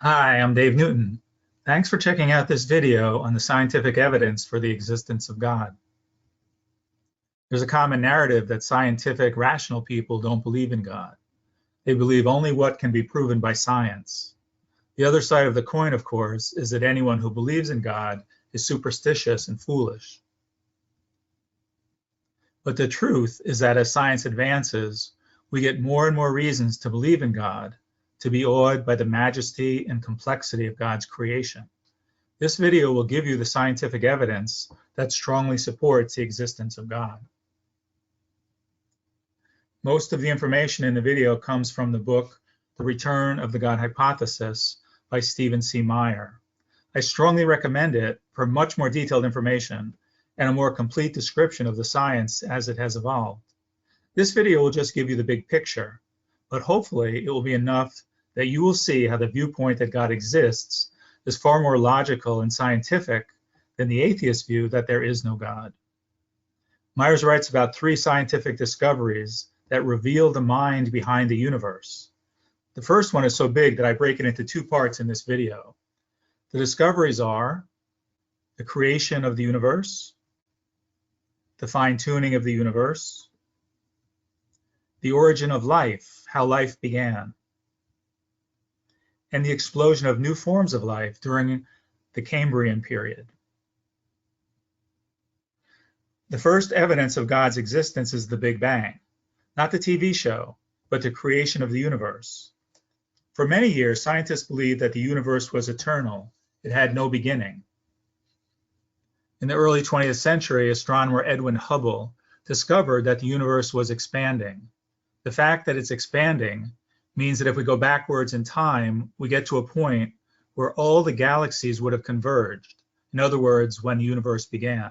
Hi, I'm Dave Newton. Thanks for checking out this video on the scientific evidence for the existence of God. There's a common narrative that scientific, rational people don't believe in God. They believe only what can be proven by science. The other side of the coin, of course, is that anyone who believes in God is superstitious and foolish. But the truth is that as science advances, we get more and more reasons to believe in God, to be awed by the majesty and complexity of God's creation. This video will give you the scientific evidence that strongly supports the existence of God. Most of the information in the video comes from the book, The Return of the God Hypothesis by Stephen C. Meyer. I strongly recommend it for much more detailed information and a more complete description of the science as it has evolved. This video will just give you the big picture, but hopefully it will be enough that you will see how the viewpoint that God exists is far more logical and scientific than the atheist view that there is no God. Myers writes about 3 scientific discoveries that reveal the mind behind the universe. The first one is so big that I break it into 2 parts in this video. The discoveries are the creation of the universe, the fine-tuning of the universe, the origin of life, how life began, and the explosion of new forms of life during the Cambrian period. The first evidence of God's existence is the Big Bang, not the TV show, but the creation of the universe. For many years, scientists believed that the universe was eternal. It had no beginning. In the early 20th century, astronomer Edwin Hubble discovered that the universe was expanding. The fact that it's expanding means that if we go backwards in time, we get to a point where all the galaxies would have converged. In other words, when the universe began.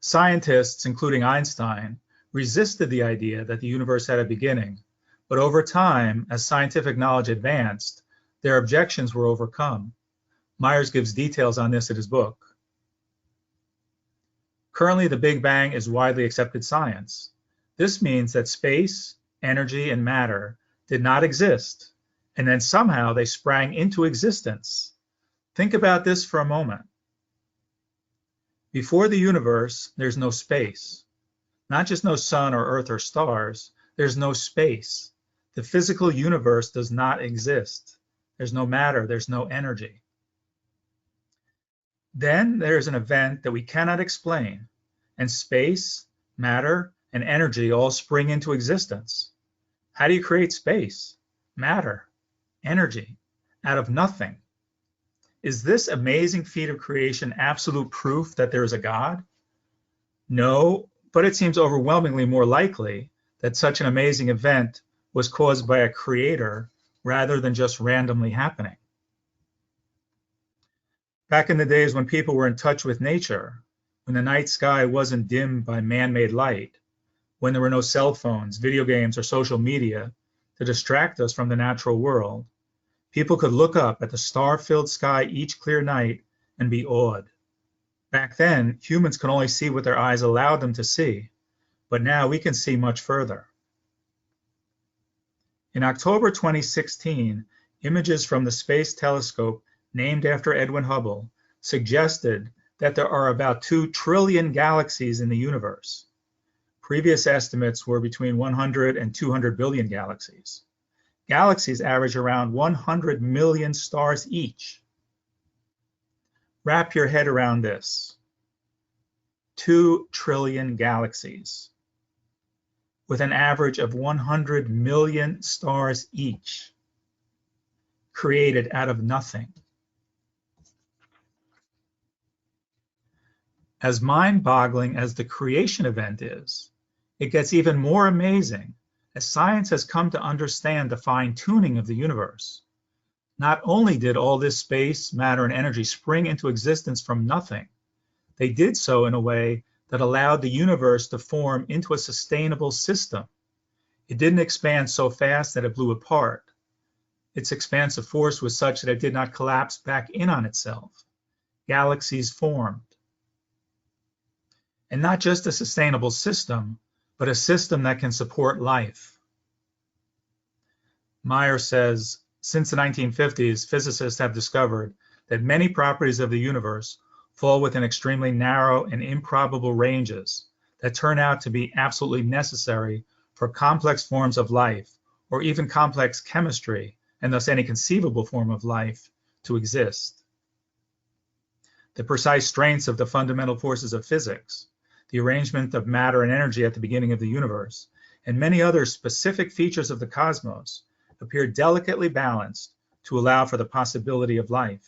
Scientists, including Einstein, resisted the idea that the universe had a beginning, but over time, as scientific knowledge advanced, their objections were overcome. Myers gives details on this in his book. Currently, the Big Bang is widely accepted science. This means that space, energy, and matter did not exist, and then somehow they sprang into existence. Think about this for a moment. Before the universe, there's no space. Not just no sun or earth or stars, there's no space. The physical universe does not exist. There's no matter, there's no energy. Then there's an event that we cannot explain, and space, matter, and energy all spring into existence. How do you create space, matter, energy out of nothing? Is this amazing feat of creation absolute proof that there is a God? No, but it seems overwhelmingly more likely that such an amazing event was caused by a creator rather than just randomly happening. Back in the days when people were in touch with nature, when the night sky wasn't dimmed by man-made light, when there were no cell phones, video games, or social media to distract us from the natural world, people could look up at the star-filled sky each clear night and be awed. Back then, humans could only see what their eyes allowed them to see, but now we can see much further. In October 2016, images from the Space Telescope named after Edwin Hubble suggested that there are about 2 trillion galaxies in the universe. Previous estimates were between 100 and 200 billion galaxies. Galaxies average around 100 million stars each. Wrap your head around this. 2 trillion galaxies with an average of 100 million stars each, created out of nothing. As mind-boggling as the creation event is, it gets even more amazing as science has come to understand the fine-tuning of the universe. Not only did all this space, matter, and energy spring into existence from nothing, they did so in a way that allowed the universe to form into a sustainable system. It didn't expand so fast that it blew apart. Its expansive force was such that it did not collapse back in on itself. Galaxies formed. And not just a sustainable system, but a system that can support life. Meyer says, Since the 1950s, physicists have discovered that many properties of the universe fall within extremely narrow and improbable ranges that turn out to be absolutely necessary for complex forms of life, or even complex chemistry, and thus any conceivable form of life, to exist. The precise strengths of the fundamental forces of physics, the arrangement of matter and energy at the beginning of the universe, and many other specific features of the cosmos appear delicately balanced to allow for the possibility of life.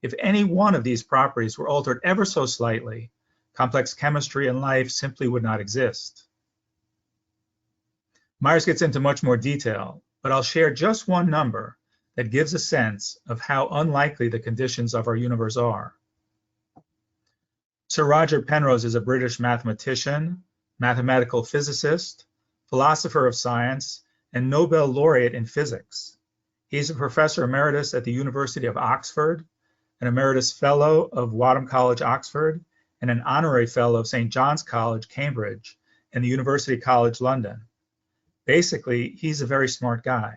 If any one of these properties were altered ever so slightly, complex chemistry and life simply would not exist. Myers gets into much more detail, but I'll share just one number that gives a sense of how unlikely the conditions of our universe are. Sir Roger Penrose is a British mathematician, mathematical physicist, philosopher of science, and Nobel laureate in physics. He's a professor emeritus at the University of Oxford, an emeritus fellow of Wadham College, Oxford, and an honorary fellow of St. John's College, Cambridge, and the University College London. Basically, he's a very smart guy.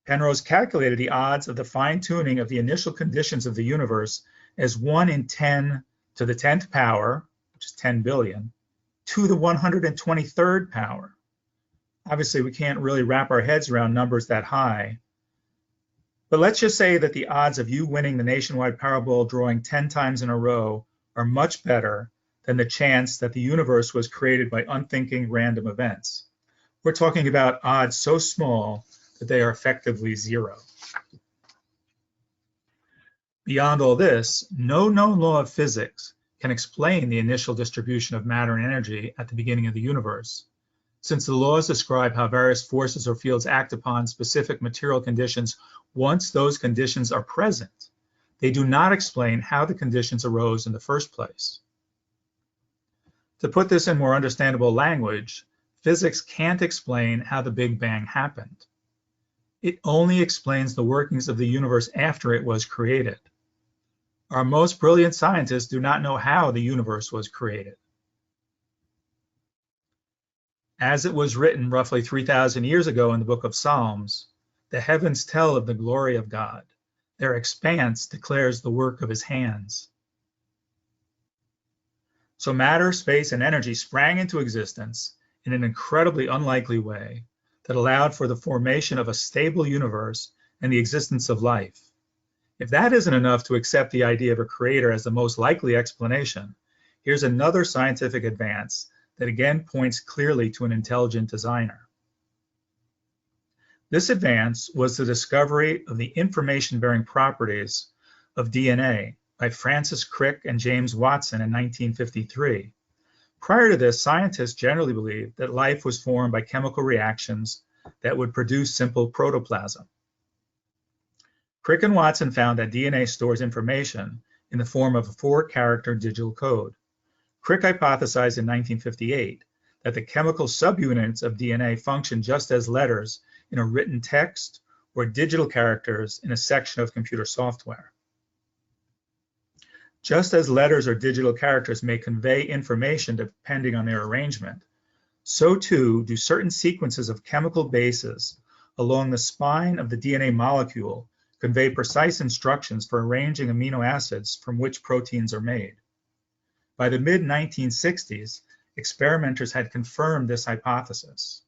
Penrose calculated the odds of the fine-tuning of the initial conditions of the universe as 1 in 10 to the 10th power, which is 10 billion, to the 123rd power. Obviously, we can't really wrap our heads around numbers that high. But let's just say that the odds of you winning the nationwide Powerball drawing 10 times in a row are much better than the chance that the universe was created by unthinking random events. We're talking about odds so small that they are effectively zero. Beyond all this, no known law of physics can explain the initial distribution of matter and energy at the beginning of the universe, since the laws describe how various forces or fields act upon specific material conditions once those conditions are present. They do not explain how the conditions arose in the first place. To put this in more understandable language, physics can't explain how the Big Bang happened. It only explains the workings of the universe after it was created. Our most brilliant scientists do not know how the universe was created. As it was written roughly 3,000 years ago in the book of Psalms, the heavens tell of the glory of God. Their expanse declares the work of his hands. So matter, space, and energy sprang into existence in an incredibly unlikely way that allowed for the formation of a stable universe and the existence of life. If that isn't enough to accept the idea of a creator as the most likely explanation, here's another scientific advance that again points clearly to an intelligent designer. This advance was the discovery of the information-bearing properties of DNA by Francis Crick and James Watson in 1953. Prior to this, scientists generally believed that life was formed by chemical reactions that would produce simple protoplasm. Crick and Watson found that DNA stores information in the form of a 4-character digital code. Crick hypothesized in 1958 that the chemical subunits of DNA function just as letters in a written text or digital characters in a section of computer software. Just as letters or digital characters may convey information depending on their arrangement, so too do certain sequences of chemical bases along the spine of the DNA molecule convey precise instructions for arranging amino acids from which proteins are made. By the mid-1960s, experimenters had confirmed this hypothesis.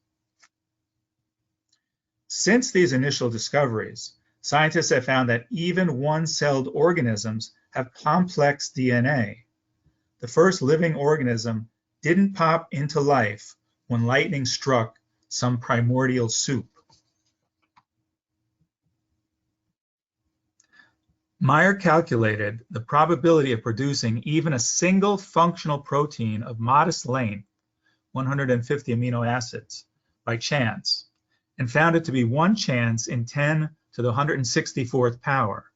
Since these initial discoveries, scientists have found that even one-celled organisms have complex DNA. The first living organism didn't pop into life when lightning struck some primordial soup. Meyer calculated the probability of producing even a single functional protein of modest length, 150 amino acids, by chance, and found it to be 1 chance in 10 to the 164th power.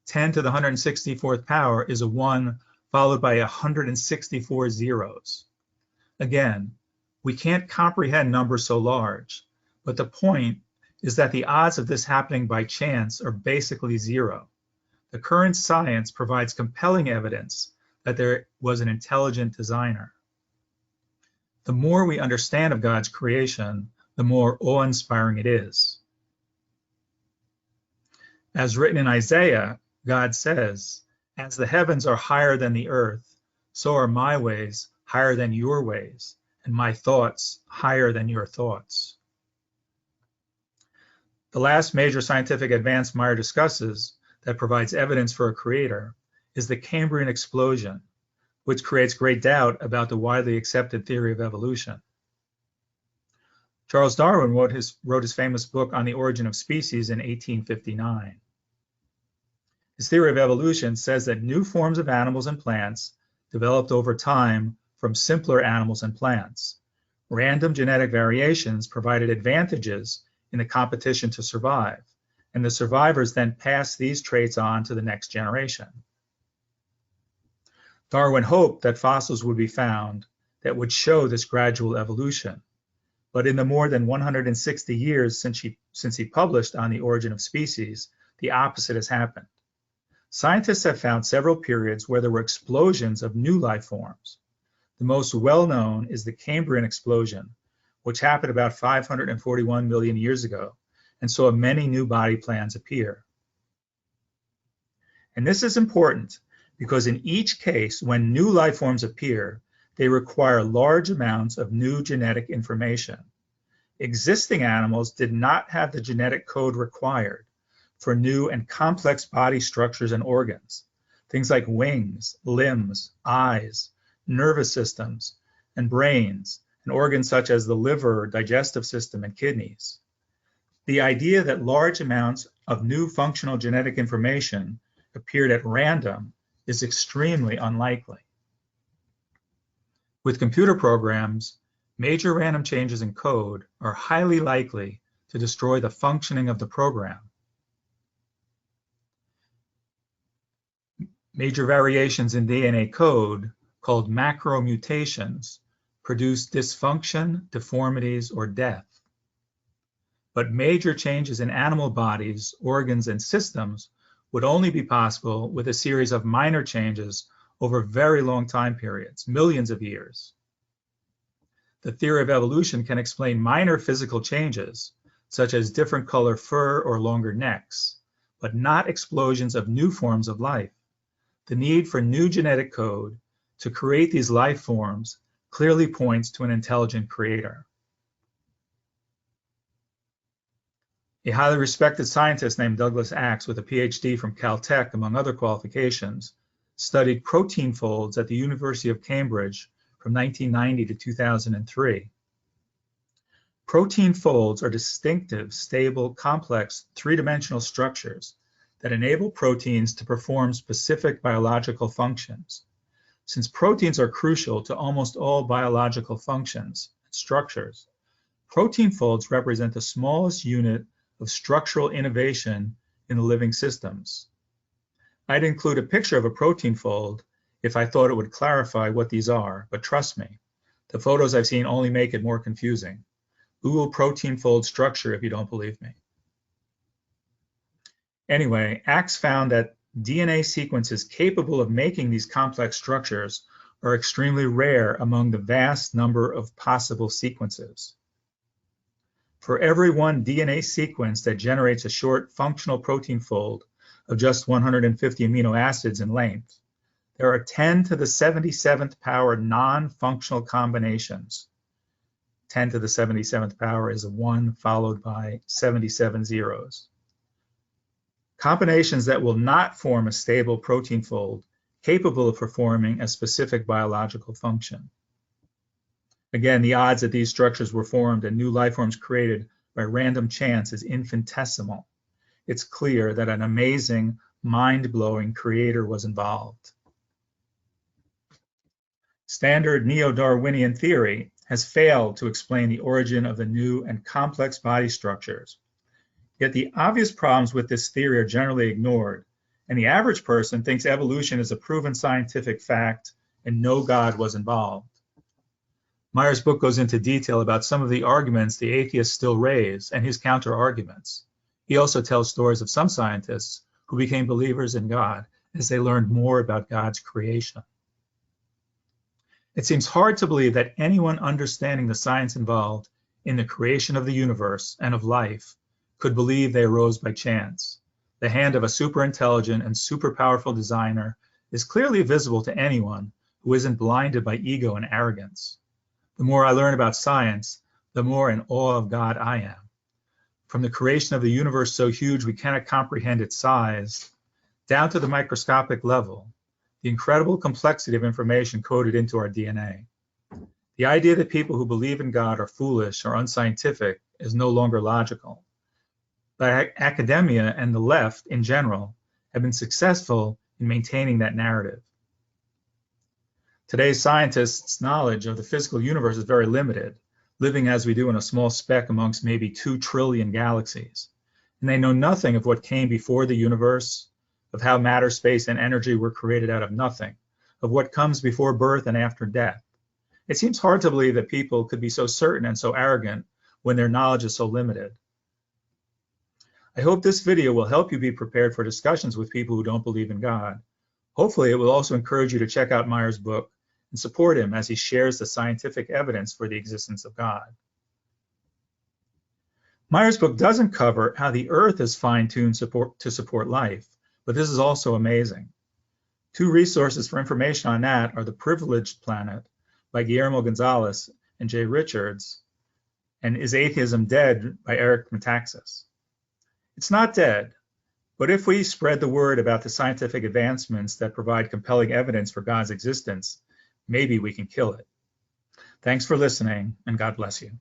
10 to the 164th power is a 1 followed by 164 zeros. Again, we can't comprehend numbers so large, but the point is that the odds of this happening by chance are basically zero. The current science provides compelling evidence that there was an intelligent designer. The more we understand of God's creation, the more awe-inspiring it is. As written in Isaiah, God says, "As the heavens are higher than the earth, so are my ways higher than your ways, and my thoughts higher than your thoughts." The last major scientific advance Meyer discusses that provides evidence for a creator is the Cambrian explosion, which creates great doubt about the widely accepted theory of evolution. Charles Darwin wrote his famous book On the Origin of Species in 1859. His theory of evolution says that new forms of animals and plants developed over time from simpler animals and plants. Random genetic variations provided advantages in the competition to survive, and the survivors then passed these traits on to the next generation. Darwin hoped that fossils would be found that would show this gradual evolution, but in the more than 160 years since he published On the Origin of Species, the opposite has happened. Scientists have found several periods where there were explosions of new life forms. The most well-known is the Cambrian explosion, which happened about 541 million years ago, and saw many new body plans appear. And this is important because in each case, when new life forms appear, they require large amounts of new genetic information. Existing animals did not have the genetic code required for new and complex body structures and organs, things like wings, limbs, eyes, nervous systems, and brains, and organs such as the liver, digestive system, and kidneys. The idea that large amounts of new functional genetic information appeared at random is extremely unlikely. With computer programs, major random changes in code are highly likely to destroy the functioning of the program. Major variations in DNA code, called macromutations, produce dysfunction, deformities, or death. But major changes in animal bodies, organs, and systems would only be possible with a series of minor changes over very long time periods, millions of years. The theory of evolution can explain minor physical changes, such as different color fur or longer necks, but not explosions of new forms of life. The need for new genetic code to create these life forms clearly points to an intelligent creator. A highly respected scientist named Douglas Axe, with a PhD from Caltech, among other qualifications, studied protein folds at the University of Cambridge from 1990 to 2003. Protein folds are distinctive, stable, complex, three-dimensional structures that enable proteins to perform specific biological functions. Since proteins are crucial to almost all biological functions and structures, protein folds represent the smallest unit of structural innovation in the living systems. I'd include a picture of a protein fold if I thought it would clarify what these are, but trust me, the photos I've seen only make it more confusing. Google protein fold structure if you don't believe me. Anyway, Axe found that DNA sequences capable of making these complex structures are extremely rare among the vast number of possible sequences. For every one DNA sequence that generates a short functional protein fold of just 150 amino acids in length, there are 10 to the 77th power non-functional combinations. 10 to the 77th power is a 1 followed by 77 zeros. Combinations that will not form a stable protein fold capable of performing a specific biological function. Again, the odds that these structures were formed and new life forms created by random chance is infinitesimal. It's clear that an amazing, mind-blowing creator was involved. Standard neo-Darwinian theory has failed to explain the origin of the new and complex body structures. Yet the obvious problems with this theory are generally ignored, and the average person thinks evolution is a proven scientific fact and no God was involved. Meyer's book goes into detail about some of the arguments the atheists still raise and his counter-arguments. He also tells stories of some scientists who became believers in God as they learned more about God's creation. It seems hard to believe that anyone understanding the science involved in the creation of the universe and of life could believe they arose by chance. The hand of a super intelligent and super powerful designer is clearly visible to anyone who isn't blinded by ego and arrogance. The more I learn about science, the more in awe of God I am. From the creation of the universe so huge we cannot comprehend its size, down to the microscopic level, the incredible complexity of information coded into our DNA. The idea that people who believe in God are foolish or unscientific is no longer logical. But academia and the left in general have been successful in maintaining that narrative. Today's scientists' knowledge of the physical universe is very limited, living as we do in a small speck amongst maybe 2 trillion galaxies. And they know nothing of what came before the universe, of how matter, space, and energy were created out of nothing, of what comes before birth and after death. It seems hard to believe that people could be so certain and so arrogant when their knowledge is so limited. I hope this video will help you be prepared for discussions with people who don't believe in God. Hopefully, it will also encourage you to check out Meyer's book and support him as he shares the scientific evidence for the existence of God. Meyer's book doesn't cover how the Earth is fine-tuned to support life, but this is also amazing. 2 resources for information on that are The Privileged Planet by Guillermo Gonzalez and Jay Richards, and Is Atheism Dead by Eric Metaxas. It's not dead, but if we spread the word about the scientific advancements that provide compelling evidence for God's existence, maybe we can kill it. Thanks for listening, and God bless you.